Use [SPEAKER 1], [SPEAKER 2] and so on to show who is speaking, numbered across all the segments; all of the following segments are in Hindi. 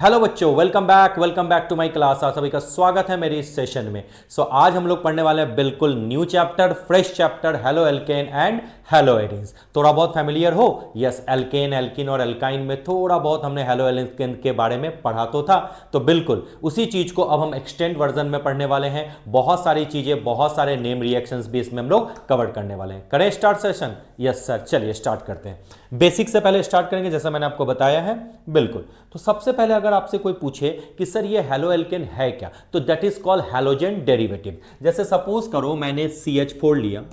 [SPEAKER 1] हेलो बच्चों, welcome back to my class. आप सभी का स्वागत है मेरे इस सेशन में। आज हम लोग पढ़ने वाले हैं बिल्कुल new chapter, fresh chapter, halo alkane and hello arenes. थोड़ा बहुत फैमिलियर हो? यस, एल्केन, एल्किन और एल्काइन में थोड़ा बहुत हमने हेलो एल्केन के बारे में पढ़ा तो था। तो बिल्कुल उसी चीज को अब हम एक्सटेंड वर्जन में पढ़ने वाले हैं। बहुत सारी चीजें, बहुत सारे नेम रिएक्शंस भी इसमें हम लोग कवर करने वाले हैं। करें स्टार्ट सेशन? यस सर, चलिए स्टार्ट करते हैं। बेसिक से पहले स्टार्ट करेंगे, जैसा मैंने आपको बताया है। बिल्कुल, तो सबसे पहले अगर आपसे कोई पूछे कि सर ये हेलो एल्केन है क्या, तो that is called halogen derivative. जैसे सपोज करो मैंने CH4 लिया।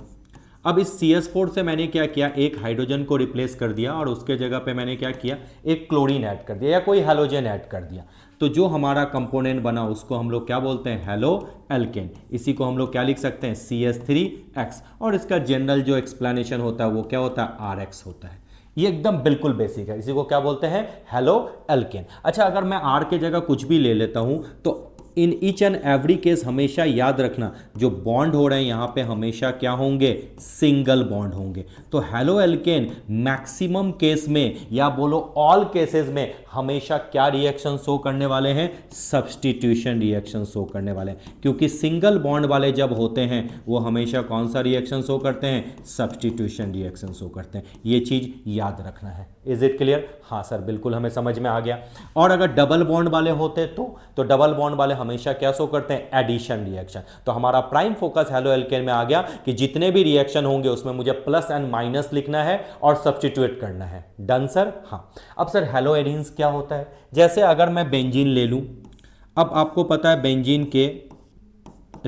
[SPEAKER 1] अब इस CH4 से मैंने क्या किया, एक हाइड्रोजन को रिप्लेस कर दिया और उसके जगह पे मैंने क्या किया, एक क्लोरीन ऐड कर दिया या कोई हैलोजन ऐड कर दिया। तो जो हमारा कंपोनेंट बना उसको हम लोग क्या बोलते हैं, हेलो एल्केन। इसी को हम लोग क्या लिख सकते हैं, CH3X। और इसका जनरल जो एक्सप्लेनेशन होता है वो क्या होता है, RX होता है। ये एकदम बिल्कुल बेसिक है। इसी को क्या बोलते हैं, हेलो एल्केन। अच्छा, अगर मैं R के जगह कुछ भी ले लेता हूं तो in each and every case हमेशा याद रखना, जो बॉन्ड हो रहे हैं यहां पे हमेशा क्या होंगे, सिंगल बॉन्ड होंगे। तो हेलो एल्केन मैक्सिमम केस में या बोलो ऑल केसेस में हमेशा क्या रिएक्शन शो करने वाले हैं, सब्स्टिट्यूशन रिएक्शन शो करने वाले हैं। क्योंकि सिंगल बॉन्ड वाले जब होते हैं वो हमेशा कौन सा रिएक्शन शो करते हैं, सब्स्टिट्यूशन रिएक्शन शो करते हैं। ये चीज याद रखना है। Is it clear? हाँ सर, बिल्कुल हमें समझ में आ गया। और अगर डबल बॉन्ड वाले होते तो डबल बॉन्ड वाले हमेशा क्या शो करते हैं, एडिशन रिएक्शन। तो हमारा प्राइम फोकस हेलो एल्केन में आ गया कि जितने भी रिएक्शन होंगे उसमें मुझे प्लस एंड माइनस लिखना है और सब्स्टिट्यूट करना है। Done sir? हाँ। अब सर हेलो एरीन्स क्या होता है? जैसे अगर मैं बेंजीन ले लूं, अब आपको पता है बेंजीन के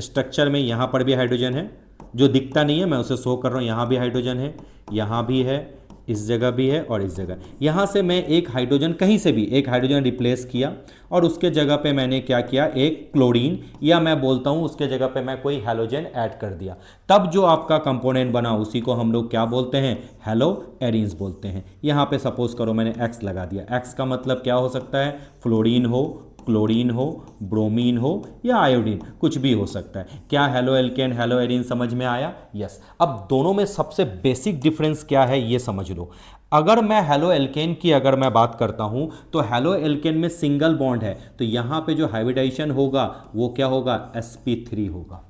[SPEAKER 1] स्ट्रक्चर में यहां पर भी हाइड्रोजन है, जो दिखता नहीं है मैं उसे शो कर रहा हूं। यहां भी हाइड्रोजन है, यहां भी है, इस जगह भी है और इस जगह। यहां से मैं एक हाइड्रोजन, कहीं से भी एक हाइड्रोजन रिप्लेस किया और उसके जगह पे मैंने क्या किया, एक क्लोरीन या मैं बोलता हूं उसके जगह पे मैं कोई हैलोजन ऐड कर दिया। तब जो आपका कंपोनेंट बना उसी को हम लोग क्या बोलते हैं, हेलो एरीन्स बोलते हैं। यहां पे सपोज करो मैंने X लगा दिया। X का मतलब क्या हो सकता है, फ्लोरीन हो, क्लोरीन हो, ब्रोमीन हो या आयोडीन, कुछ भी हो सकता है। क्या हेलो एल्केन, हेलो एरीन समझ में आया? यस। अब दोनों में सबसे बेसिक डिफरेंस क्या है ये समझ लो। अगर मैं हेलो एल्केन की अगर मैं बात करता हूं तो हेलो एल्केन में सिंगल बॉन्ड है, तो यहां पे जो हाइब्रिडाइजेशन होगा वो क्या होगा, sp3 होगा।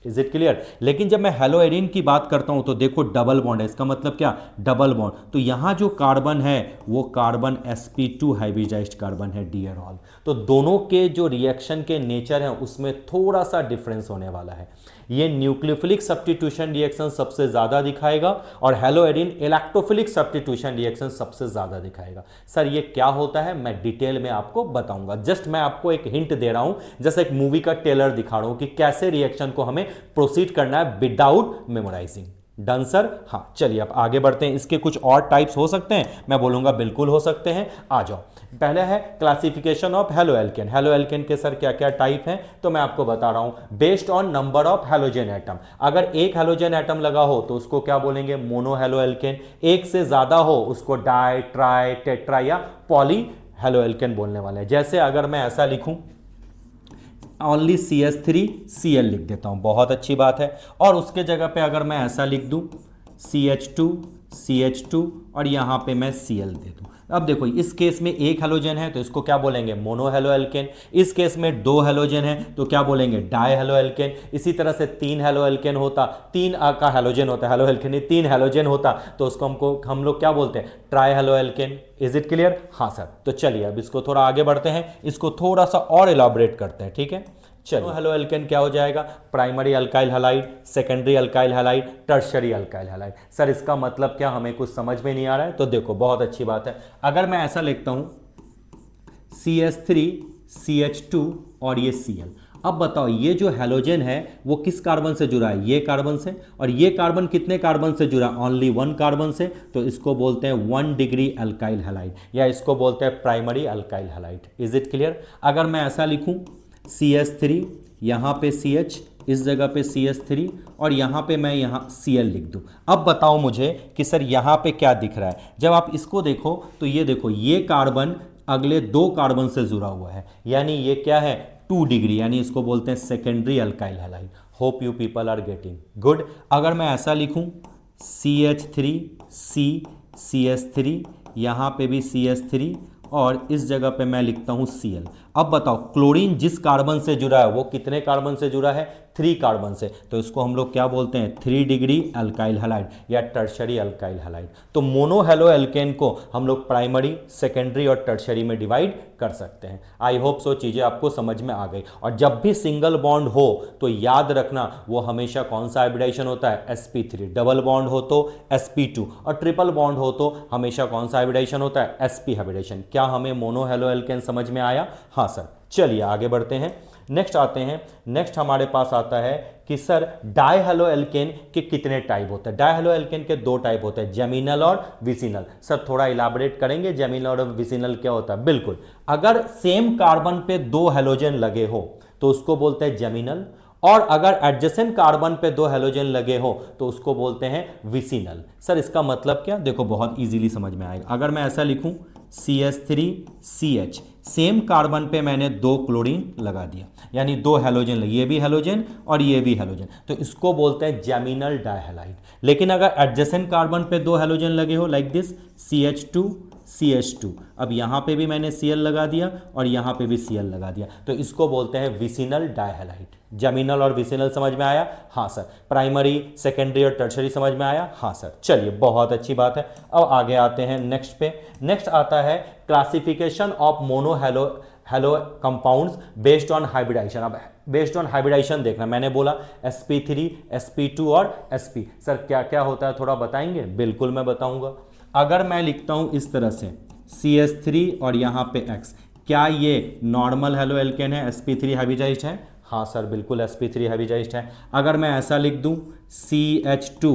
[SPEAKER 1] Is it clear? लेकिन जब मैं हेलो एरीन की बात करता हूं तो देखो डबल बॉन्ड है। इसका मतलब क्या, डबल बॉन्ड। तो यहां जो कार्बन है वो कार्बन sp2 हाइब्रिडाइज्ड कार्बन है, डियर ऑल। तो दोनों के जो रिएक्शन के नेचर हैं उसमें थोड़ा सा डिफरेंस होने वाला है। ये न्यूक्लियोफिलिक सब्स्टिट्यूशन रिएक्शन सबसे ज्यादा दिखाएगा और hello arene electrophilic substitution reaction सबसे ज्यादा दिखाएगा। सर ये क्या होता है मैं डिटेल में आपको बताऊंगा। जस्ट मैं आपको एक हिंट दे रहा हूं, जैसे एक मूवी का ट्रेलर दिखा रहा हूं कि कैसे रिएक्शन को हमें प्रोसीड करना है विदाउट मेमोराइजिंग। Done sir? हाँ, चलिए अब आगे बढ़ते हैं। इसके कुछ और टाइप्स हो सकते हैं, मैं बोलूंगा बिल्कुल हो सकते हैं। आ जाओ, पहले है classification of halo alkane. Halo alkane के सर क्या क्या टाइप हैं, तो मैं आपको बता रहा हूं। Based on number of halogen atom, अगर एक हेलोजन एटम लगा हो तो उसको क्या बोलेंगे, मोनो हेलो एल्केन। एक से ज्यादा हो उसको डाई, ट्राई, टेट्रा या पॉली हेलो एल्केन बोलने वाले हैं। जैसे अगर मैं ऐसा लिखूं, ओनली CH3Cl लिख देता हूं, बहुत अच्छी बात है। और उसके जगह पे अगर मैं ऐसा लिख दूं CH2 और यहां पे मैं Cl दे दूं। अब देखो इस केस में एक हेलोजन है तो इसको क्या बोलेंगे, मोनो हेलो एल्केन। इस केस में दो हेलोजन है तो क्या बोलेंगे, डाई हेलो एल्केन। इसी तरह से तीन हेलो एल्केन होता, तीन का हेलोजन होता, हेलो एल्केन तीन हेलोजन होता तो उसको हम लोग क्या बोलते हैं, try halo alkane. Is it clear? हाँ सर। तो चलिए अब इसको थोड़ा आगे बढ़ते हैं, इसको थोड़ा सा और इलाबोरेट करते हैं, ठीक है। चलो हेलो एल्केन क्या हो जाएगा, primary alkyl halide, secondary alkyl halide, tertiary alkyl halide. Sir इसका मतलब क्या, हमें कुछ समझ में नहीं आ रहा है? तो देखो बहुत अच्छी बात है। अगर मैं ऐसा लिखता हूं CH3 CH2 और ये Cl। अब बताओ ये जो हैलोजन है वो किस कार्बन से जुड़ा है, ये कार्बन से। और ये कार्बन कितने कार्बन से जुड़ा, ओनली वन कार्बन से। तो इसको बोलते हैं 1 डिग्री अल्काइल हैलाइड या इसको बोलते हैं primary alkyl halide. Is it clear? अगर मैं ऐसा लिखूं CH3, यहाँ पे CH, इस जगह पे CH3 और यहाँ पे मैं यहाँ Cl लिख दूँ। अब बताओ मुझे कि सर यहाँ पे क्या दिख रहा है। जब आप इसको देखो तो ये देखो ये कार्बन अगले दो कार्बन से जुड़ा हुआ है, यानी ये क्या है, 2 डिग्री, यानी इसको बोलते हैं secondary alkyl halide. Hope you people are getting good. अगर मैं ऐसा लिखूं CH3C CH3, यहाँ पे भी CH3 और इस जगह पे मैं लिखता हूं Cl। अब बताओ क्लोरीन जिस कार्बन से जुड़ा है वो कितने कार्बन से जुड़ा है, 3 कार्बन से, तो इसको हम लोग क्या बोलते हैं, 3 डिग्री अल्काइल हैलाइड या टर्शरी अल्काइल हैलाइड। तो मोनो हेलो एल्केन को हम लोग प्राइमरी, सेकेंडरी और टर्शरी में डिवाइड कर सकते हैं। आई होप सो चीजें आपको समझ में आ गई। और जब भी सिंगल बॉन्ड हो तो याद रखना वो हमेशा कौन सा हाइब्रिडाइजेशन होता है, sp3। डबल बॉन्ड हो तो sp2 और ट्रिपल बॉन्ड हो तो हमेशा कौन सा हाइब्रिडाइजेशन होता है, sp हाइब्रिडाइजेशन। क्या हमें मोनो हेलो एल्केन समझ में आया? हाँ सर। चलिए आगे बढ़ते हैं, नेक्स्ट आते हैं। नेक्स्ट हमारे पास आता है कि सर डाई हेलो एल्केन के कितने टाइप होते हैं। डाई हेलो एल्केन के 2 टाइप होते हैं, जेमिनल और विसिनल। सर थोड़ा इलाबोरेट करेंगे जेमिनल और विसिनल क्या होता है? बिल्कुल, अगर सेम कार्बन पे 2 हेलोजन लगे हो तो उसको बोलते हैं जेमिनल, और अगर एडजेसेंट कार्बन पे 2 हेलोजन लगे हो तो उसको बोलते हैं विसिनल। सर इसका मतलब क्या? देखो बहुत इजीली समझ में आएगा। अगर मैं ऐसा लिखूं CH3CH, सेम कार्बन पे मैंने 2 क्लोरीन लगा दिया, यानी 2 हेलोजन लगे, ये भी हेलोजन और ये भी हेलोजन, तो इसको बोलते हैं जेमिनल डाइहैलाइड। लेकिन अगर एडजेसेंट कार्बन पे 2 हेलोजन लगे हो लाइक दिस CH2CH2, अब यहां पे भी मैंने Cl लगा दिया और यहां पे भी Cl लगा दिया, तो इसको बोलते हैं विसिनल डाइहैलाइड। जेमिनल और विसिनल समझ में आया? हाँ सर। प्राइमरी, सेकेंडरी और टर्शरी समझ में आया? हाँ सर। चलिए बहुत अच्छी बात है। अब आगे आते हैं नेक्स्ट पे। नेक्स्ट आता है classification of mono halo compounds based on hybridization. अब बेस्ड ऑन हाइब्रिडाइजेशन देखना, मैंने बोला sp3, sp2 और sp। सर क्या क्या होता है थोड़ा बताएंगे? बिल्कुल मैं बताऊंगा। अगर मैं लिखता हूं इस तरह से CH3 और यहां पे X, क्या ये नॉर्मल हेलो एल्केन है, sp3 हाइब्रिडाइज्ड है? हाँ सर बिल्कुल sp3 हाइब्रिडाइज्ड है। अगर मैं ऐसा लिख दूं CH2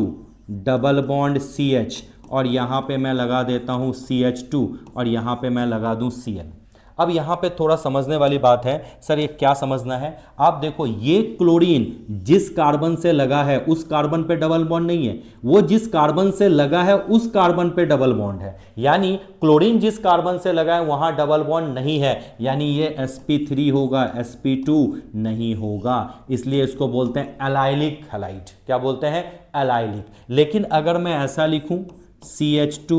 [SPEAKER 1] डबल बॉन्ड CH और यहाँ पे मैं लगा देता हूँ CH2 और यहाँ पे मैं लगा दूँ Cl। अब यहाँ पे थोड़ा समझने वाली बात है। सर ये क्या समझना है? आप देखो ये क्लोरीन जिस कार्बन से लगा है उस कार्बन पे डबल बॉन्ड नहीं है, वो जिस कार्बन से लगा है उस कार्बन पे डबल बॉन्ड है। यानी क्लोरीन जिस कार्बन से लगा है वहां डबल बॉन्ड नहीं है, यानी ये sp3 होगा, sp2 नहीं होगा। इसलिए इसको बोलते हैं एलाइलिक हैलाइड। क्या बोलते हैं? एलाइलिक। लेकिन अगर मैं ऐसा लिखूं CH2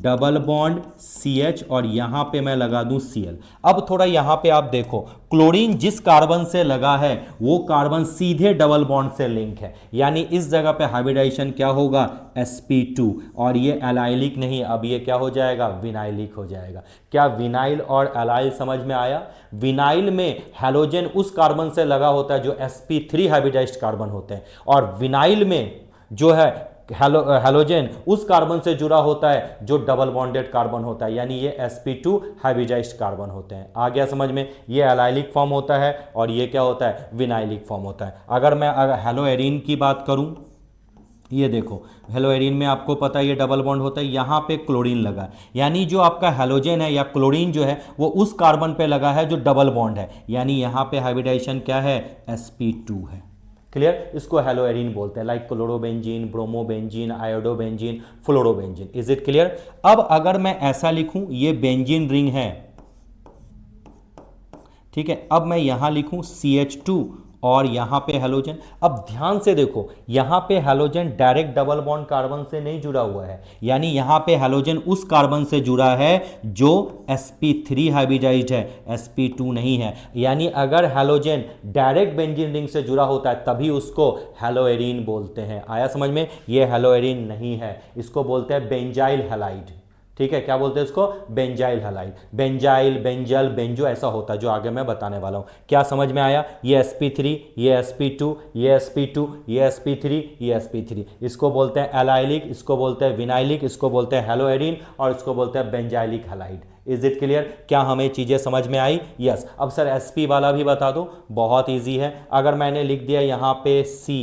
[SPEAKER 1] डबल बॉन्ड CH और यहां पे मैं लगा दूं Cl। अब थोड़ा यहां पे आप देखो, क्लोरीन जिस कार्बन से लगा है वो कार्बन सीधे डबल बॉन्ड से लिंक है, यानी इस जगह पे हाइब्रिडाइजेशन क्या होगा, sp2, और ये एलाइलिक नहीं, अब ये क्या हो जाएगा, विनाइलिक हो जाएगा। क्या विनाइल और एलाइल समझ में आया? विनाइल में हैलोजन उस कार्बन से लगा होता है जो sp3 हाइब्रिडाइज्ड कार्बन होते हैं, और विनाइल में जो है हैलोजन उस कार्बन से जुड़ा होता है जो डबल बॉन्डेड कार्बन होता है, यानी ये sp2 हाइब्रिडाइज्ड कार्बन होते हैं। आ गया समझ में? ये एलाइलिक फॉर्म होता है और ये क्या होता है, विनाइलिक फॉर्म होता है। अगर मैं हेलोएरिन की बात करूं, ये देखो हेलोएरिन में आपको पता है ये डबल बॉन्ड होता है, यहां पे क्लोरीन लगा, यानी जो आपका हेलोजन है या क्लोरीन जो है वो उस कार्बन पे लगा है जो डबल बॉन्ड है, यानी यहां पे हाइब्रिडाइजेशन क्या है, sp2 है। क्लियर? इसको हेलोएरिन बोलते हैं, like chlorobenzene, bromobenzene, iodobenzene, fluorobenzene. Is it clear? अब अगर मैं ऐसा लिखूं, ये बेंजीन रिंग है, ठीक है, अब मैं यहां लिखूं CH2 और यहां पे हेलोजन। अब ध्यान से देखो, यहां पे halogen direct double bond carbon से नहीं जुड़ा हुआ है, यानी यहां पे हेलोजन उस कार्बन से जुड़ा है जो sp3 हाइब्रिडाइज्ड है, sp2 नहीं है। यानी अगर हेलोजन डायरेक्ट बेंजीन रिंग से जुड़ा होता है तभी उसको हेलोएरिन बोलते हैं। आया समझ में? ये हेलोएरिन नहीं है, इसको बोलते हैं बेंजाइल हैलाइड। ठीक है, क्या बोलते हैं इसको, benzyl halide. Benzyl, benzal, benzo ऐसा होता है जो आगे मैं बताने वाला हूं। क्या समझ में आया? ये sp3, ये sp2, ये sp2, ये sp3, ये sp3, इसको बोलते हैं एलाइलिक, इसको बोलते हैं विनाइलिक, इसको बोलते हैं हेलोएरिन और इसको बोलते हैं benzylic halide. Is it clear? क्या हमें चीजें समझ में आई? यस। अब सर sp वाला भी बता दो, बहुत ईजी है। अगर मैंने लिख दिया यहां पे C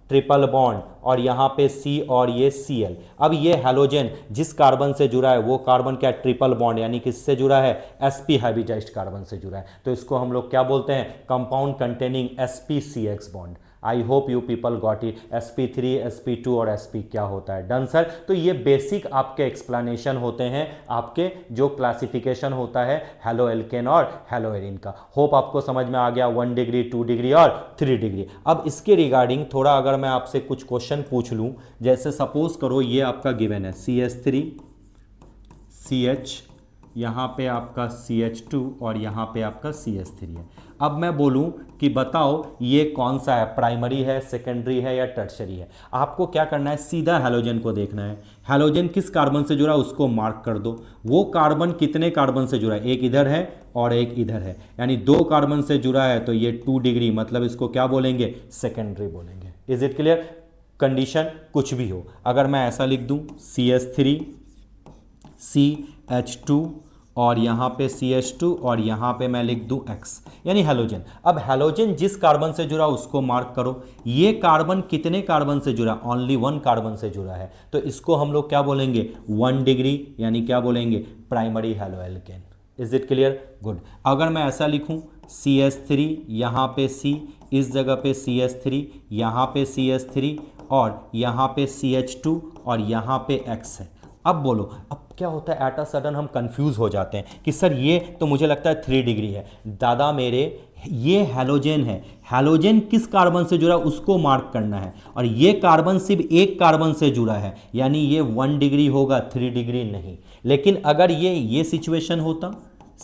[SPEAKER 1] ट्रिपल बॉन्ड और यहां पे C और ये Cl, अब ये हेलोजन जिस कार्बन से जुड़ा है वो कार्बन क्या, ट्रिपल बॉन्ड, यानी किससे जुड़ा है, sp हाइब्रिडाइज्ड कार्बन से जुड़ा है, तो इसको हम लोग क्या बोलते हैं, compound containing sp-CX bond. I hope you people got it. sp3, sp2 और sp क्या होता है? Done sir. तो ये बेसिक आपके एक्सप्लेनेशन होते हैं, आपके जो क्लासिफिकेशन होता है हेलो एल्केन और हेलोएरिन का। होप आपको समझ में आ गया, 1 डिग्री, 2 डिग्री और 3 डिग्री। अब इसके रिगार्डिंग थोड़ा अगर मैं आपसे कुछ क्वेश्चन पूछ लूं, जैसे सपोज करो ये आपका गिवन है CH3 CH यहाँ पे आपका CH2 और यहाँ पे आपका CH3 है। अब मैं बोलूँ कि बताओ ये कौन सा है, प्राइमरी है, सेकेंडरी है या टर्शरी है। आपको क्या करना है, सीधा हैलोजन को देखना है। हैलोजन किस कार्बन से जुड़ा उसको मार्क कर दो। वो कार्बन कितने कार्बन से जुड़ा है, एक इधर है और एक इधर है, यानी 2 कार्बन से जुड़ा है, तो ये 2 डिग्री, मतलब इसको क्या बोलेंगे, सेकेंडरी बोलेंगे। Is it clear. कंडीशन कुछ भी हो, अगर मैं ऐसा लिख दूं CH3 CH2 और यहाँ पे CH2 और यहाँ पे मैं लिख दूं X, यानी हैलोजन। अब हैलोजन जिस कार्बन से जुड़ा उसको मार्क करो। ये कार्बन कितने कार्बन से जुड़ा, ओनली 1 कार्बन से जुड़ा है, तो इसको हम लोग क्या बोलेंगे, 1 डिग्री, यानी क्या बोलेंगे, primary haloalkane. Is it clear, good. अगर मैं ऐसा लिखूं CH3 यहाँ पे C, इस जगह पे CH3, यहाँ पे CH3 और यहाँ पे CH2 और यहाँ पे X है। अब बोलो, अब क्या होता है, एट अ सडन हम कंफ्यूज हो जाते हैं कि सर ये तो मुझे लगता है 3 डिग्री है। दादा मेरे, ये हैलोजन है, हैलोजन किस कार्बन से जुड़ा उसको मार्क करना है, और ये कार्बन सिर्फ एक कार्बन से जुड़ा है, यानी ये 1 डिग्री होगा, 3 डिग्री नहीं। लेकिन अगर ये सिचुएशन होता,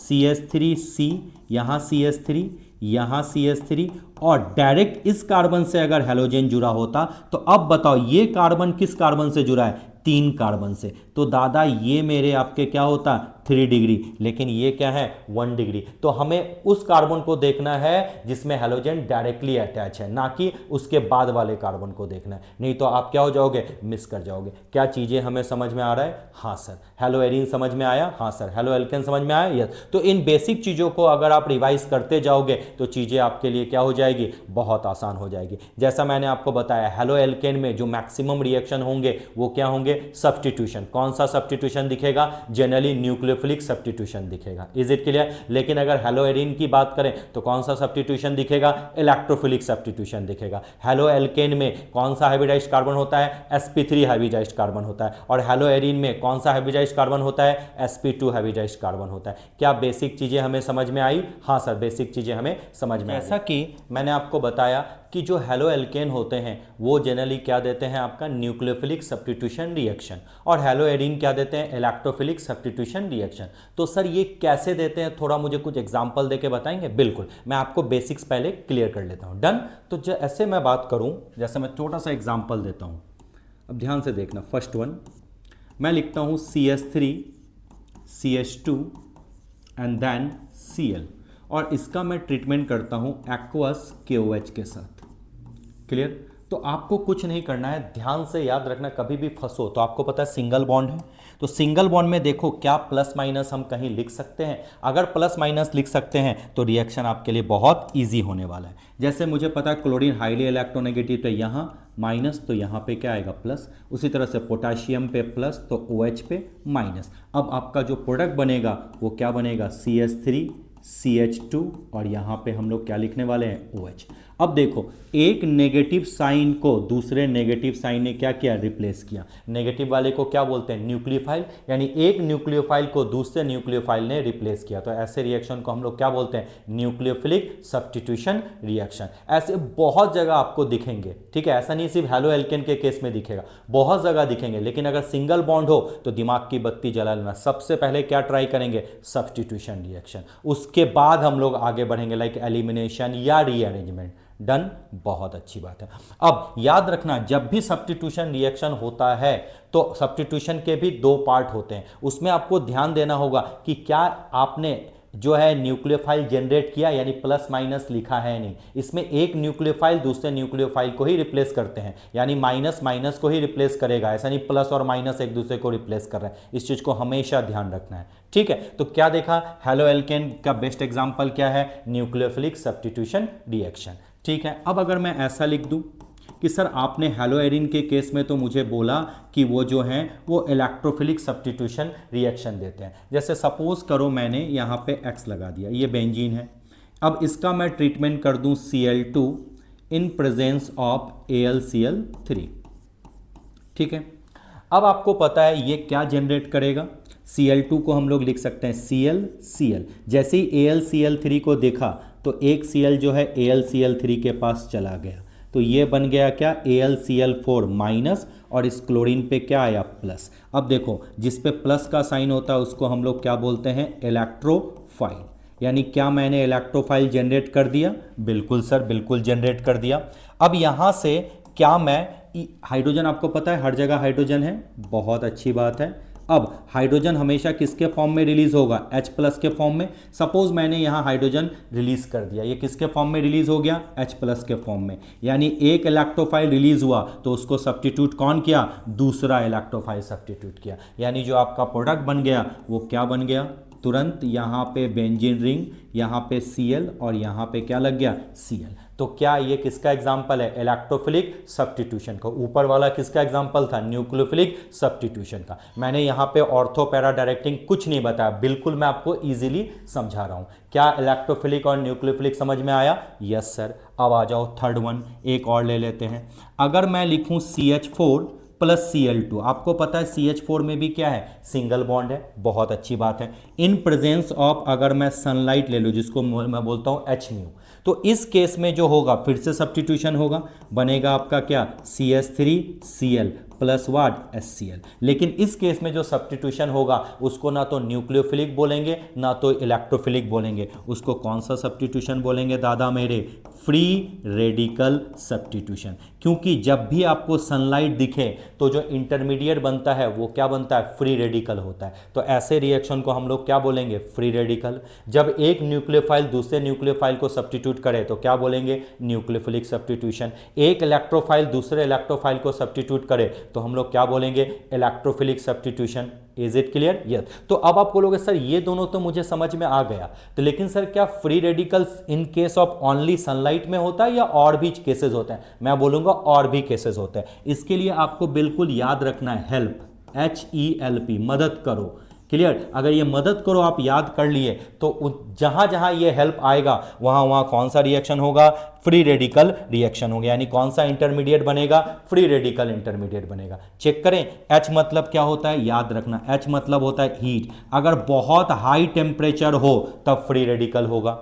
[SPEAKER 1] CH3C, यहाँ CH3, यहाँ CH3 और डायरेक्ट इस कार्बन से अगर हैलोजन जुड़ा होता, तो अब बताओ ये कार्बन किस कार्बन से जुड़ा है, 3 कार्बन से, तो दादा ये मेरे आपके क्या होता, 3 डिग्री, लेकिन ये क्या है, 1 डिग्री। तो हमें उस कार्बन को देखना है जिसमें हैलोजन डायरेक्टली अटैच है, ना कि उसके बाद वाले कार्बन को देखना है, नहीं तो आप क्या हो जाओगे, मिस कर जाओगे। क्या चीज़ें हमें समझ में आ रहा है, हाँ सर। हैलोएरीन समझ में आया, हाँ सर। हैलोएल्केन समझ में आया, यस। तो इन बेसिक चीज़ों को अगर आप रिवाइज करते जाओगे तो चीज़ें आपके लिए क्या हो जाएगी, बहुत आसान हो जाएगी। जैसा मैंने आपको बताया, हैलोएल्केन में जो मैक्सिमम रिएक्शन होंगे वो क्या होंगे, सब्स्टिट्यूशन। कौन सा सब्स्टिट्यूशन दिखेगा, जनरली न्यूक्लियोफिलिक सब्स्टिट्यूशन दिखेगा। Is it clear. लेकिन अगर हैलोएरीन की बात करें तो कौन सा सब्स्टिट्यूशन दिखेगा, इलेक्ट्रोफिलिक सब्स्टिट्यूशन दिखेगा। हैलोएल्केन में कौन सा हाइब्रिडाइज्ड कार्बन होता है, sp3 हाइब्रिडाइज्ड कार्बन होता है, और हैलोएरीन में कौन सा हाइब्रिडाइज्ड कार्बन होता है, sp2 हाइब्रिडाइज्ड कार्बन होता है। क्या बेसिक चीजें हमें समझ में आई, हाँ सर, बेसिक चीजें हमें समझ में आई। जैसा कि मैंने आपको बताया कि जो हैलोएल्केन होते हैं वो जनरली क्या देते हैं, आपका न्यूक्लियोफिलिक सब्स्टिट्यूशन रिएक्शन, और हैलोएरीन क्या देते हैं, इलेक्ट्रोफिलिक सब्स्टिट्यूशन रिएक्शन। तो सर ये कैसे देते हैं, थोड़ा मुझे कुछ एग्जांपल देके बताएंगे। बिल्कुल, मैं आपको बेसिक्स पहले क्लियर कर लेता हूं। डन। तो ऐसे मैं बात करूं, जैसे मैं छोटा सा एग्जाम्पल देता हूं, अब ध्यान से देखना। फर्स्ट वन मैं लिखता हूं CH3 CH2 and then Cl, और इसका मैं ट्रीटमेंट करता हूं एक्वस KOH के साथ। क्लियर। तो आपको कुछ नहीं करना है, ध्यान से याद रखना, कभी भी फंसो तो आपको पता है सिंगल बॉन्ड है, तो सिंगल बॉन्ड में देखो क्या प्लस माइनस हम कहीं लिख सकते हैं। अगर प्लस माइनस लिख सकते हैं तो रिएक्शन आपके लिए बहुत इजी होने वाला है। जैसे मुझे पता है क्लोरीन हाईली इलेक्ट्रोनेगेटिव, तो यहाँ माइनस, तो यहाँ पे क्या आएगा, प्लस। उसी तरह से पोटाशियम पे प्लस, तो OH पे माइनस। अब आपका जो प्रोडक्ट बनेगा वो क्या बनेगा, CH3 CH2 और यहाँ पे हम लोग क्या लिखने वाले हैं, OH। अब देखो, एक नेगेटिव साइन को दूसरे नेगेटिव साइन ने क्या किया, रिप्लेस किया। नेगेटिव वाले को क्या बोलते हैं, न्यूक्लियोफाइल, यानी एक न्यूक्लियोफाइल को दूसरे न्यूक्लियोफाइल ने रिप्लेस किया। तो ऐसे रिएक्शन को हम लोग क्या बोलते हैं, न्यूक्लियोफिलिक सब्स्टिट्यूशन रिएक्शन। ऐसे बहुत जगह आपको दिखेंगे, ठीक है, ऐसा नहीं सिर्फ हैलोएल्केन के केस में दिखेगा, बहुत जगह दिखेंगे। लेकिन अगर सिंगल बॉन्ड हो तो दिमाग की बत्ती जला लेना, सबसे पहले क्या ट्राई करेंगे, सब्स्टिट्यूशन रिएक्शन, उसके बाद हम लोग आगे बढ़ेंगे लाइक एलिमिनेशन या रीअरेंजमेंट। डन, बहुत अच्छी बात है। अब याद रखना, जब भी सब्स्टिट्यूशन रिएक्शन होता है तो सब्स्टिट्यूशन के भी 2 पार्ट होते हैं। उसमें आपको ध्यान देना होगा कि क्या आपने जो है न्यूक्लियोफाइल जनरेट किया, यानी प्लस माइनस लिखा है नहीं। इसमें एक न्यूक्लियोफाइल दूसरे न्यूक्लियोफाइल को ही रिप्लेस करते हैं, यानी माइनस माइनस को ही रिप्लेस करेगा, ऐसा नहीं प्लस और माइनस एक दूसरे को रिप्लेस कर रहा है। इस चीज को हमेशा ध्यान रखना है, ठीक है। तो क्या देखा, हैलोएल्केन का बेस्ट एग्जांपल क्या है, न्यूक्लियोफिलिक सब्स्टिट्यूशन रिएक्शन, ठीक है। अब अगर मैं ऐसा लिख दूं कि सर आपने हैलोएरीन के केस में तो मुझे बोला कि वो जो हैं वो इलेक्ट्रोफिलिक सब्स्टिट्यूशन रिएक्शन देते हैं। जैसे सपोज करो मैंने यहाँ पे X लगा दिया, ये बेंजीन है। अब इसका मैं ट्रीटमेंट कर दूं Cl2 in presence of AlCl3, ठीक है। अब आपको पता है ये क्या जनरेट करेगा, Cl2 को हम लोग लिख सकते हैं Cl। जैसे ही AlCl3 को देखा तो एक Cl जो है AlCl3 के पास चला गया, तो ये बन गया क्या, AlCl4 माइनस, और इस क्लोरीन पे क्या आया, प्लस। अब देखो जिस पे प्लस का साइन होता है उसको हम लोग क्या बोलते हैं, इलेक्ट्रोफाइल। यानी क्या मैंने इलेक्ट्रोफाइल जनरेट कर दिया, बिल्कुल सर, बिल्कुल जनरेट कर दिया। अब यहाँ से क्या मैं, हाइड्रोजन आपको पता है हर जगह हाइड्रोजन है, बहुत अच्छी बात है। अब हाइड्रोजन हमेशा किसके फॉर्म में रिलीज होगा, H प्लस के फॉर्म में। सपोज मैंने यहाँ हाइड्रोजन रिलीज कर दिया, ये किसके फॉर्म में रिलीज हो गया, H प्लस के फॉर्म में। यानी एक इलेक्ट्रोफाइल रिलीज हुआ तो उसको सब्स्टिट्यूट कौन किया, दूसरा इलेक्ट्रोफाइल सब्स्टिट्यूट किया। यानी जो आपका प्रोडक्ट बन गया वो क्या बन गया, तुरंत यहाँ पे बेंजीन रिंग, यहाँ पे Cl और यहाँ पे क्या लग गया, Cl। तो क्या ये किसका एग्जाम्पल है, इलेक्ट्रोफिलिक सब्स्टिट्यूशन का। ऊपर वाला किसका एग्जाम्पल था, न्यूक्लियोफिलिक सब्स्टिट्यूशन का। मैंने यहाँ पे ऑर्थो पैरा डायरेक्टिंग कुछ नहीं बताया, बिल्कुल मैं आपको इजीली समझा रहा हूँ। क्या इलेक्ट्रोफिलिक और न्यूक्लियोफिलिक समझ में आया, यस सर। अब आ जाओ थर्ड वन, एक और ले लेते हैं। अगर मैं लिखूँ CH4 प्लस Cl2, आपको पता है CH4 में भी क्या है, सिंगल बॉन्ड है, बहुत अच्छी बात है। इन प्रेजेंस ऑफ, अगर मैं सनलाइट ले लूँ जिसको मैं बोलता हूँ Hµ, तो इस केस में जो होगा फिर से सब्स्टिट्यूशन होगा, बनेगा आपका क्या, CH3Cl प्लस वाट HCl। लेकिन इस केस में जो सब्स्टिट्यूशन होगा उसको ना तो न्यूक्लियोफिलिक बोलेंगे ना तो इलेक्ट्रोफिलिक बोलेंगे, उसको कौन सा सब्स्टिट्यूशन बोलेंगे दादा मेरे, फ्री रेडिकल सब्स्टिट्यूशन। क्योंकि जब भी आपको सनलाइट दिखे तो जो इंटरमीडिएट बनता है वो क्या बनता है, फ्री रेडिकल होता है। तो ऐसे रिएक्शन को हम लोग क्या बोलेंगे, फ्री रेडिकल। जब एक न्यूक्लियोफाइल दूसरे न्यूक्लियोफाइल को सब्स्टिट्यूट करे तो क्या बोलेंगे, न्यूक्लियोफिलिक सब्स्टिट्यूशन। एक इलेक्ट्रोफाइल दूसरे इलेक्ट्रोफाइल को सब्स्टिट्यूट करे तो हम लोग क्या बोलेंगे, electrophilic substitution. Is it clear, yes. तो अब आप बोलोगे सर ये दोनों तो मुझे समझ में आ गया, तो लेकिन सर क्या free radicals in case of only sunlight में होता है या और भी केसेस होते हैं, मैं बोलूंगा और भी केसेस होते हैं। इसके लिए आपको बिल्कुल याद रखना है, हेल्प, HELP, मदद करो। क्लियर, अगर ये मदद करो आप याद कर लिए तो जहां जहां ये हेल्प आएगा वहां वहां कौन सा रिएक्शन होगा, फ्री रेडिकल रिएक्शन होगा। यानी कौन सा इंटरमीडिएट बनेगा, फ्री रेडिकल इंटरमीडिएट बनेगा। चेक करें, H मतलब क्या होता है, याद रखना, H मतलब होता है हीट। अगर बहुत हाई टेम्परेचर हो तब फ्री रेडिकल होगा।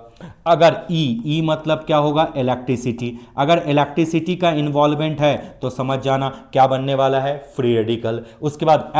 [SPEAKER 1] अगर E मतलब क्या होगा, इलेक्ट्रिसिटी। अगर इलेक्ट्रिसिटी का इन्वॉल्वमेंट है तो समझ जाना क्या बनने वाला है, फ्री रेडिकल। उसके बाद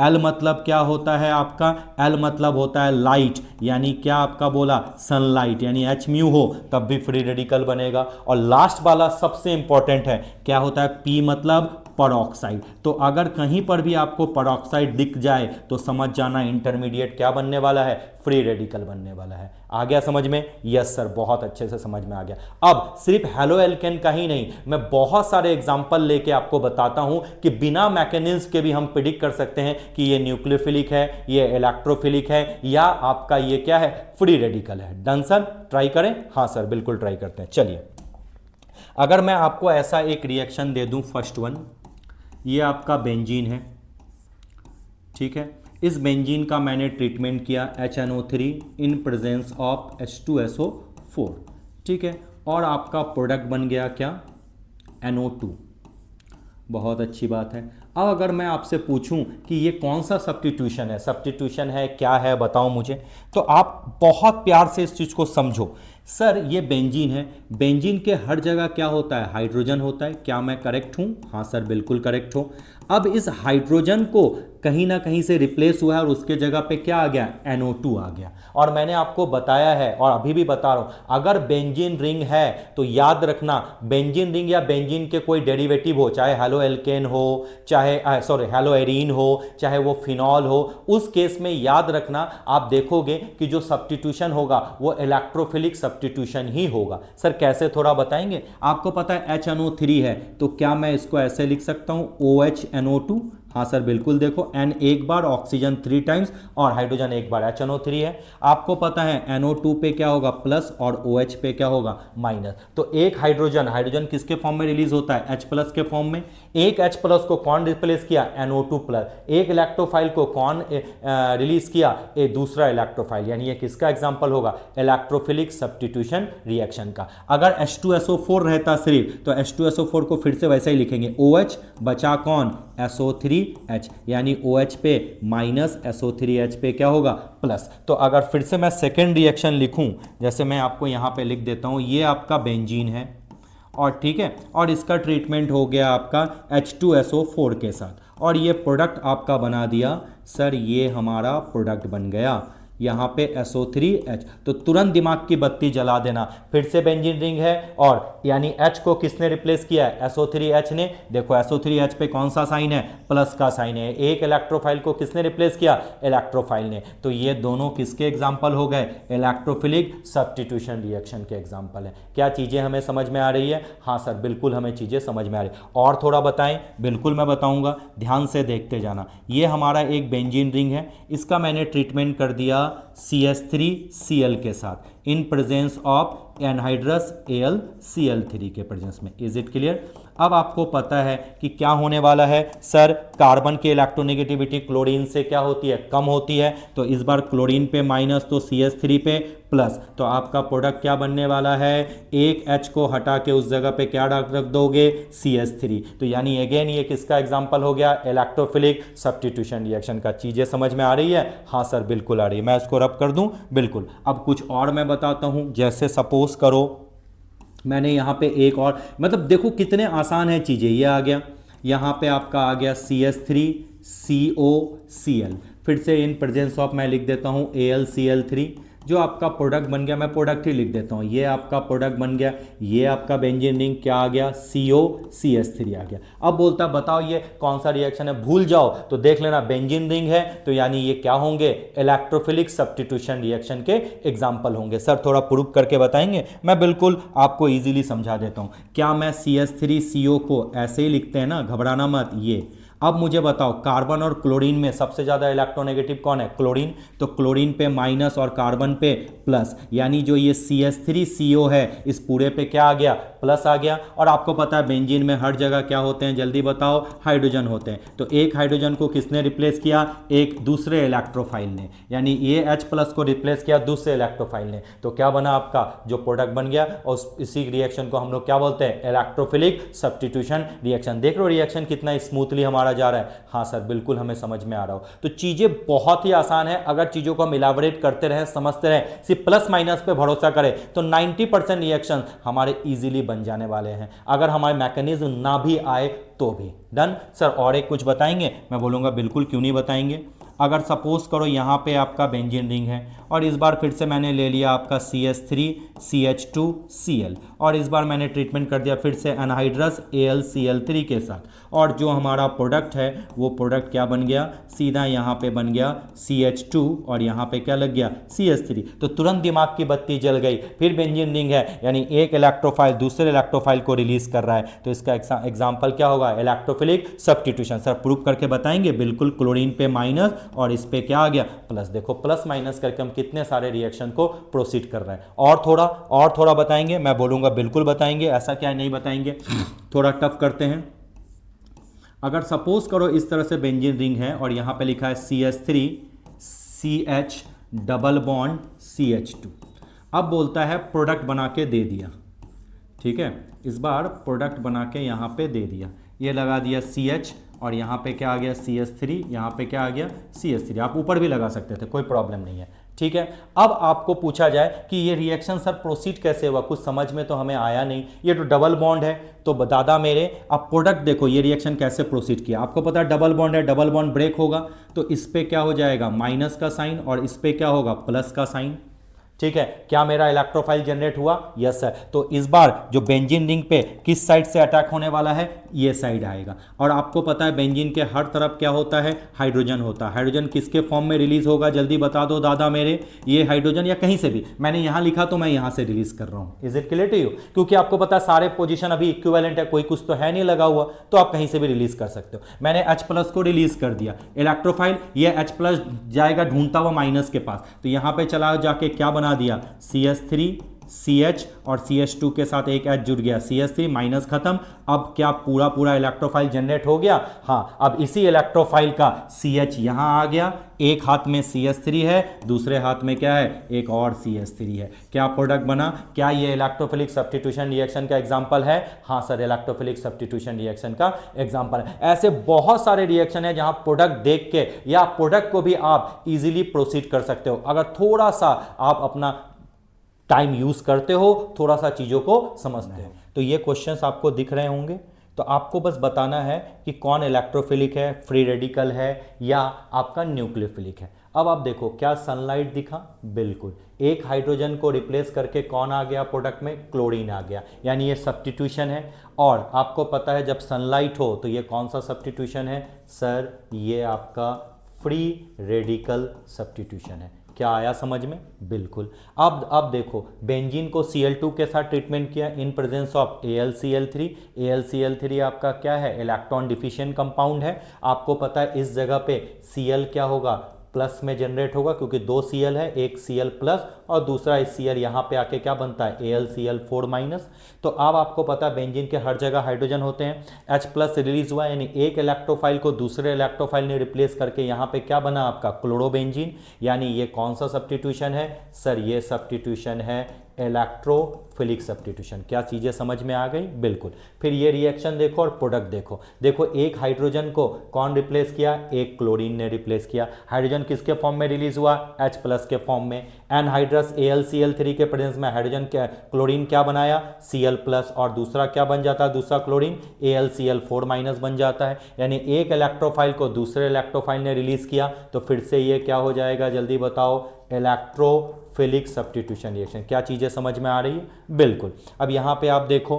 [SPEAKER 1] L मतलब क्या होता है आपका, L मतलब होता है लाइट, यानी क्या आपका बोला, सनलाइट, यानी Hµ हो तब भी फ्री रेडिकल बनेगा। और लास्ट वाला सबसे इंपॉर्टेंट है, क्या होता है, P मतलब परऑक्साइड। तो अगर कहीं पर भी आपको परऑक्साइड दिख जाए तो समझ जाना इंटरमीडिएट क्या बनने वाला है, फ्री रेडिकल बनने वाला है। आ गया समझ में, यस सर, बहुत अच्छे से समझ में आ गया। अब सिर्फ हेलो एल्केन का ही नहीं, मैं बहुत सारे एग्जांपल लेके आपको बताता हूं कि बिना मैकेनिज्म के भी हम प्रिडिक्ट कर सकते हैं कि ये न्यूक्लियोफिलिक है, ये इलेक्ट्रोफिलिक है, या आपका ये क्या है, फ्री रेडिकल है। डन सर, ट्राई करें, हाँ सर बिल्कुल ट्राई करते हैं। चलिए, अगर मैं आपको ऐसा एक रिएक्शन दे दूं, फर्स्ट वन, ये आपका बेंजीन है, ठीक है। इस बेंजीन का मैंने ट्रीटमेंट किया HNO3 in presence of H2SO4, ठीक है, और आपका प्रोडक्ट बन गया क्या, NO2, बहुत अच्छी बात है। अब अगर मैं आपसे पूछूं कि ये कौन सा सब्स्टिट्यूशन है क्या है, बताओ मुझे, तो आप बहुत प्यार से इस चीज़ को समझो। सर ये बेंजीन है, बेंजीन के हर जगह क्या होता है, हाइड्रोजन होता है। क्या मैं करेक्ट हूं, हाँ सर बिल्कुल करेक्ट हो। अब इस हाइड्रोजन को कहीं ना कहीं से रिप्लेस हुआ है और उसके जगह पे क्या आ गया, NO2 आ गया। और मैंने आपको बताया है और अभी भी बता रहा हूं, अगर बेंजीन रिंग है तो याद रखना, बेंजीन रिंग या बेंजीन के कोई डेरिवेटिव हो, चाहे हेलो एल्केन हो, चाहे हेलो एरीन हो, चाहे वो फिनॉल हो, उस केस में याद रखना आप देखोगे कि जो सब्स्टिट्यूशन होगा वो इलेक्ट्रोफिलिक सब्स्टिट्यूशन ही होगा। सर कैसे, थोड़ा बताएंगे। आपको पता है HNO3 है, तो क्या मैं इसको ऐसे लिख सकता हूं, OHNO2, हाँ सर बिल्कुल, देखो N एक बार, ऑक्सीजन 3 टाइम्स और हाइड्रोजन एक बार, HNO3 है। आपको पता है NO2 पे क्या होगा, प्लस, और OH पे क्या होगा, माइनस। तो एक हाइड्रोजन किसके फॉर्म में रिलीज होता है, H प्लस के फॉर्म में। एक H प्लस को कौन रिप्लेस किया, NO2 प्लस। एक इलेक्ट्रोफाइल को कौन रिलीज किया, दूसरा इलेक्ट्रोफाइल। यानी ये किसका एग्जाम्पल होगा, इलेक्ट्रोफिलिक सब्स्टिट्यूशन रिएक्शन का। अगर H2SO4 रहता सिर्फ, तो H2SO4 को फिर से वैसे ही लिखेंगे, OH बचा कौन, SO3H, यानी OH पे माइनस, SO3H पे क्या होगा, प्लस। तो अगर फिर से मैं सेकेंड रिएक्शन लिखूं, जैसे मैं आपको यहां पे लिख देता हूं, ये आपका बेंजीन है और ठीक है, और इसका ट्रीटमेंट हो गया आपका H2SO4 के साथ, और ये प्रोडक्ट आपका बना दिया सर, ये हमारा प्रोडक्ट बन गया यहाँ पे SO3H। तो तुरंत दिमाग की बत्ती जला देना, फिर से बेंजीन रिंग है और यानी H को किसने रिप्लेस किया है, SO3H ने। देखो SO3H पे कौन सा साइन है, प्लस का साइन है। एक इलेक्ट्रोफाइल को किसने रिप्लेस किया, इलेक्ट्रोफाइल ने। तो ये दोनों किसके एग्जाम्पल हो गए, इलेक्ट्रोफिलिक सब्स्टिट्यूशन रिएक्शन के एग्जाम्पल है। क्या चीज़ें हमें समझ में आ रही है? हाँ सर बिल्कुल हमें चीज़ें समझ में आ रही है। और थोड़ा बताएं, बिल्कुल मैं बताऊंगा, ध्यान से देखते जाना। ये हमारा एक बेंजीन रिंग है, इसका मैंने ट्रीटमेंट कर दिया CH3Cl के साथ in presence of anhydrous AlCl3 के प्रेजेंस में। Is it clear? अब आपको पता है कि क्या होने वाला है सर, कार्बन की इलेक्ट्रोनेगेटिविटी क्लोरीन से क्या होती है, कम होती है। तो इस बार क्लोरीन पे माइनस तो CH3 पे प्लस, तो आपका प्रोडक्ट क्या बनने वाला है, एक H को हटा के उस जगह पे क्या रख दोगे, CH3। तो यानी अगेन ये किसका एग्जांपल हो गया, इलेक्ट्रोफिलिक सब्स्टिट्यूशन रिएक्शन का। चीजें समझ में आ रही है? हाँ सर बिल्कुल आ रही है। मैं इसको रब कर दूं, बिल्कुल। अब कुछ और मैं बताता हूं, जैसे सपोज करो मैंने यहाँ पे एक और, मतलब देखो कितने आसान है चीज़ें। ये आ गया, यहाँ पे आपका आ गया CH3COCl, फिर से इन प्रेजेंस ऑफ मैं लिख देता हूँ AlCl3, जो आपका प्रोडक्ट बन गया। मैं प्रोडक्ट ही लिख देता हूँ, ये आपका प्रोडक्ट बन गया। ये आपका बेंजीन रिंग क्या आ गया, COCH3 आ गया। अब बोलता बताओ ये कौन सा रिएक्शन है, भूल जाओ तो देख लेना, बेंजीन रिंग है तो यानी ये क्या होंगे, इलेक्ट्रोफिलिक सब्स्टिट्यूशन रिएक्शन के एग्जाम्पल होंगे। सर थोड़ा प्रूफ करके बताएंगे? मैं बिल्कुल आपको ईजिली समझा देता हूँ। क्या मैं CH3CO को ऐसे ही लिखते हैं ना, घबराना मत। ये अब मुझे बताओ, कार्बन और क्लोरीन में सबसे ज़्यादा इलेक्ट्रोनेगेटिव कौन है, क्लोरीन। तो क्लोरीन पे माइनस और कार्बन पे प्लस, यानी जो ये CH3CO है इस पूरे पे क्या आ गया, प्लस आ गया। और आपको पता है बेंजीन में हर जगह क्या होते हैं, जल्दी बताओ, हाइड्रोजन होते हैं। तो एक हाइड्रोजन को किसने रिप्लेस किया, एक दूसरे इलेक्ट्रोफाइल ने, यानी ये H+ को रिप्लेस किया दूसरे इलेक्ट्रोफाइल ने। तो क्या बना आपका जो प्रोडक्ट बन गया, और इसी रिएक्शन को हम लोग क्या बोलते हैं, इलेक्ट्रोफिलिक सब्स्टिट्यूशन रिएक्शन। देख लो रिएक्शन कितना स्मूथली हमारा जा रहा है। हाँ सर बिल्कुल हमें समझ में आ रहा हो। तो चीजें बहुत ही आसान है, अगर चीजों को हम इलाबोरेट करते रहे, समझते रहे, सिर्फ प्लस माइनस पे भरोसा करें तो 90% रिएक्शन हमारे इजीली बन जाने वाले हैं, अगर हमारे मैकेनिज्म ना भी आए तो भी। Done sir. और एक कुछ बताएंगे? मैं बोलूंगा बिल्कुल, क्यों नहीं बताएंगे। अगर सपोज करो यहाँ पे आपका बेंजीन रिंग है, और इस बार फिर से मैंने ले लिया आपका CH3CH2Cl, और इस बार मैंने ट्रीटमेंट कर दिया फिर से एनहाइड्रस AlCl3 के साथ, और जो हमारा प्रोडक्ट है वो प्रोडक्ट क्या बन गया, सीधा यहाँ पे बन गया CH2, और यहाँ पे क्या लग गया, CH3। तो तुरंत दिमाग की बत्ती जल गई। फिर बेंजीन रिंग है, यानी एक इलेक्ट्रोफाइल दूसरे इलेक्ट्रोफाइल को रिलीज कर रहा है, तो इसका एग्जाम्पल क्या होगा, इलेक्ट्रोफिलिक सब्स्टिट्यूशन। सर प्रूफ करके बताएंगे? बिल्कुल। क्लोरीन पे माइनस और इस पे क्या आ गया, प्लस। देखो प्लस माइनस करके हम कितने सारे रिएक्शन को प्रोसीड कर रहे हैं। और थोड़ा बताएंगे? मैं बोलूंगा बिल्कुल बताएंगे, ऐसा क्या नहीं बताएंगे। थोड़ा टफ करते हैं। अगर सपोज करो इस तरह से बेंजीन रिंग है, और यहां पे लिखा है CH3CH डबल बॉन्ड CH2। अब बोलता है प्रोडक्ट बना के दे दिया, ठीक है। इस बार प्रोडक्ट बना के यहां पे दे दिया, ये लगा दिया CH, और यहाँ पे क्या आ गया CH3, यहाँ पे क्या आ गया CH3। आप ऊपर भी लगा सकते थे, कोई प्रॉब्लम नहीं है, ठीक है। अब आपको पूछा जाए कि ये रिएक्शन सर प्रोसीड कैसे हुआ, कुछ समझ में तो हमें आया नहीं, ये तो डबल बॉन्ड है। तो दादा मेरे, अब प्रोडक्ट देखो ये रिएक्शन कैसे प्रोसीड किया। आपको पता है डबल बॉन्ड है, डबल बॉन्ड ब्रेक होगा तो इस पे क्या हो जाएगा, माइनस का साइन, और इस पे क्या होगा, प्लस का साइन, ठीक है। क्या मेरा इलेक्ट्रोफाइल जनरेट हुआ? Yes sir. तो इस बार जो बेंजीन रिंग पे किस साइड से अटैक होने वाला है, ये साइड आएगा। और आपको पता है बेंजीन के हर तरफ क्या होता है, हाइड्रोजन होता है। हाइड्रोजन किसके फॉर्म में रिलीज होगा, जल्दी बता दो दादा मेरे। ये हाइड्रोजन, या कहीं से भी, मैंने यहां लिखा तो मैं यहां से रिलीज कर रहा हूं। Is it clear to you? क्योंकि आपको पता है सारे पोजीशन अभी इक्विवेलेंट है, कोई कुछ तो है नहीं लगा हुआ, तो आप कहीं से भी रिलीज कर सकते हो। मैंने H+ को रिलीज कर दिया, इलेक्ट्रोफाइल ये H+ जाएगा ढूंढता हुआ माइनस के पास, तो यहां पे चला जाके क्या बना दिया, CH3CH, और CH2 के साथ एक H जुड़ गया, CH3 माइनस खत्म। अब क्या पूरा इलेक्ट्रोफाइल जनरेट हो गया? हाँ। अब इसी इलेक्ट्रोफाइल का CH यहां आ गया, एक हाथ में CH3 है, दूसरे हाथ में क्या है, एक और CH3 है। क्या प्रोडक्ट बना? क्या ये इलेक्ट्रोफिलिक सब्स्टिट्यूशन रिएक्शन का एग्जांपल है? हाँ सर, इलेक्ट्रोफिलिक सब्स्टिट्यूशन रिएक्शन का एग्जांपल है। ऐसे बहुत सारे रिएक्शन है जहां प्रोडक्ट देख के या प्रोडक्ट को भी आप इजीली प्रोसीड कर सकते हो, अगर थोड़ा सा आप अपना टाइम यूज करते हो, थोड़ा सा चीजों को समझते हो। तो तो ये क्वेश्चंस आपको दिख रहे होंगे। तो आपको बस बताना है कि कौन इलेक्ट्रोफिलिक है, फ्री रेडिकल है या आपका न्यूक्लियोफिलिक है। अब आप देखो, क्या सनलाइट दिखा? बिल्कुल, एक हाइड्रोजन को रिप्लेस करके कौन आ गया प्रोडक्ट में? क्लोरीन आ गया, यानी ये सब्स्टिट्यूशन है। और आपको पता है जब सनलाइट हो तो ये कौन सा सब्स्टिट्यूशन है? सर ये आपका फ्री रेडिकल सब्स्टिट्यूशन है। क्या आया समझ में? बिल्कुल। अब देखो, बेंजीन को Cl2 के साथ ट्रीटमेंट किया in presence of AlCl3। AlCl3 आपका क्या है? इलेक्ट्रॉन डिफिशिएंट कंपाउंड है। आपको पता है इस जगह पे Cl क्या होगा? प्लस में जनरेट होगा, क्योंकि दो Cl है, एक Cl प्लस और दूसरा Cl यहाँ पे आके क्या बनता है? AlCl4 minus. तो अब आपको पता है बेंजीन के हर जगह हाइड्रोजन होते हैं, H प्लस रिलीज हुआ, यानी एक इलेक्ट्रोफाइल को दूसरे इलेक्ट्रोफाइल ने रिप्लेस करके यहाँ पे क्या बना आपका? क्लोरोबेंजीन। यानी ये कौन सा सब्स्टिट्यूशन है? सर ये सब्स्टिट्यूशन है इलेक्ट्रोफिलिक सब्स्टिट्यूशन। क्या चीजें समझ में आ गई? बिल्कुल। फिर ये रिएक्शन देखो और प्रोडक्ट देखो। देखो एक हाइड्रोजन को कौन रिप्लेस किया? एक क्लोरीन ने रिप्लेस किया। हाइड्रोजन किसके फॉर्म में रिलीज हुआ? H प्लस के फॉर्म में। एनहाइड्रस AlCl3 के प्रेजेंस में हाइड्रोजन क्लोरीन क्या बनाया? Cl प्लस, और दूसरा क्या बन जाता है? दूसरा क्लोरीन AlCl4 माइनस बन जाता है। यानी एक इलेक्ट्रोफाइल को दूसरे इलेक्ट्रोफाइल ने रिलीज किया, तो फिर से ये क्या हो जाएगा? जल्दी बताओ। Electrophilic substitution reaction. क्या चीजें समझ में आ रही है? बिल्कुल। अब यहाँ पे आप देखो,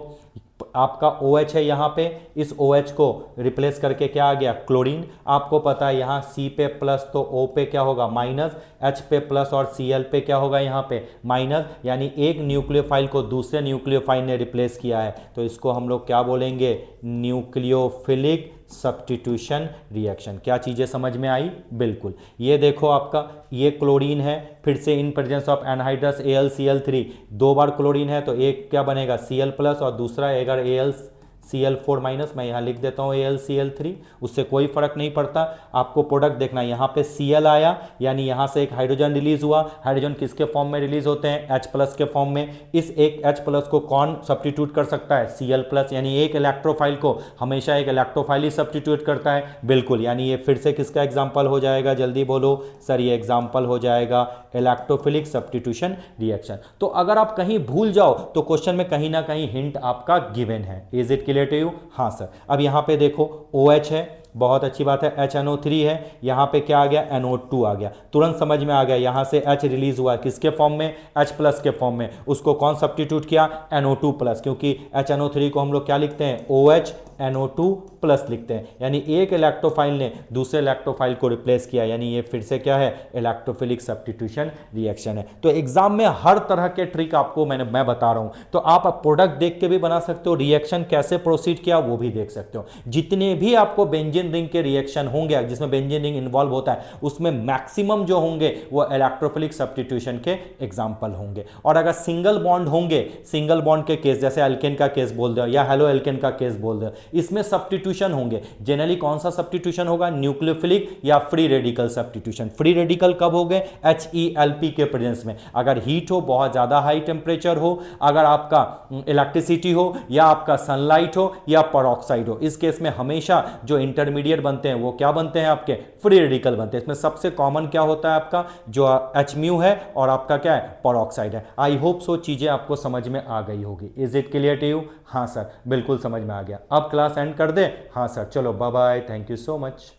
[SPEAKER 1] आपका OH है यहाँ पे, इस OH को रिप्लेस करके क्या आ गया? क्लोरीन। आपको पता है यहाँ C पे प्लस तो O पे क्या होगा? माइनस। H पे प्लस और Cl पे क्या होगा? यहाँ पे माइनस। यानी एक न्यूक्लियोफाइल को दूसरे न्यूक्लियोफाइल ने रिप्लेस किया है, तो इसको हम लोग क्या बोलेंगे? Nucleophilic substitution reaction. क्या चीजें समझ में आई? बिल्कुल। ये देखो आपका, ये क्लोरीन है, फिर से in presence of anhydrous AlCl3 दो बार क्लोरीन है, तो एक क्या बनेगा? Cl प्लस, और दूसरा अगर AlCl4 माइनस, मैं यहाँ लिख देता हूँ AlCl3, उससे कोई फर्क नहीं पड़ता। आपको प्रोडक्ट देखना, यहाँ पे Cl आया, यानी यहाँ से एक हाइड्रोजन रिलीज हुआ। हाइड्रोजन किसके फॉर्म में रिलीज होते हैं? H प्लस के फॉर्म में। इस एक H प्लस को कौन सब्स्टिट्यूट कर सकता है? Cl plus. यानी एक इलेक्ट्रोफाइल को हमेशा एक इलेक्ट्रोफाइल ही सब्स्टिट्यूट करता है। बिल्कुल। यानी ये फिर से किसका एग्जाम्पल हो जाएगा? जल्दी बोलो। सर ये एग्जाम्पल हो जाएगा इलेक्ट्रोफिलिक सब्स्टिट्यूशन रिएक्शन। तो अगर आप कहीं भूल जाओ तो क्वेश्चन में कहीं ना कहीं हिंट आपका गिवन है। Is it clear to you? हाँ सर। अब यहाँ पे देखो, OH है, बहुत अच्छी बात है। HNO3 है, यहाँ पे क्या आ गया? NO2 आ गया। तुरंत समझ में आ गया, यहाँ से H रिलीज हुआ किसके फॉर्म में? H प्लस के फॉर्म में। उसको कौन सब्स्टिट्यूट किया? NO2 प्लस, क्योंकि HNO3 को हम लोग क्या लिखते हैं? OH NO2 प्लस लिखते हैं। यानी एक इलेक्ट्रोफाइल ने दूसरे इलेक्ट्रोफाइल को रिप्लेस किया, यानी ये फिर से क्या है? इलेक्ट्रोफिलिक सब्स्टिट्यूशन रिएक्शन है। तो एग्जाम में हर तरह के ट्रिक आपको मैं बता रहा हूं, तो आप प्रोडक्ट देख के भी बना सकते हो, रिएक्शन कैसे प्रोसीड किया वो भी देख सकते हो। जितने भी आपको बेंजीन रिंग के रिएक्शन होंगे जिसमें बेंजीन रिंग इन्वॉल्व होता है, उसमें मैक्सिमम जो होंगे वो इलेक्ट्रोफिलिक सब्स्टिट्यूशन के एग्जाम्पल होंगे। और अगर सिंगल बॉन्ड होंगे, सिंगल बॉन्ड के केस, जैसे एल्केन का केस बोल दो या हेलो एल्केन का केस बोल दो, इसमें सब्स्टिट्यूशन होंगे। जनरली कौन सा सब्स्टिट्यूशन होगा? न्यूक्लियोफिलिक या free radical substitution. Free radical कब हो गए? HELP के प्रेजेंस में, अगर हीट हो, बहुत ज्यादा हाई टेम्परेचर हो, अगर आपका इलेक्ट्रिसिटी हो, या आपका सनलाइट हो, या पेरोक्साइड हो। इस केस में हमेशा जो इंटरमीडिएट बनते हैं वो क्या बनते हैं? आपके फ्री रेडिकल बनते हैं। इसमें सबसे कॉमन क्या होता है? आपका जो Hμ है और आपका क्या है? पेरोक्साइड है। आई होप सो चीजें आपको समझ में आ गई होगी। Is it clear to you? हाँ सर, बिल्कुल समझ में आ गया। अब क्लास एंड कर दे? हाँ सर, चलो bye bye, thank you so much.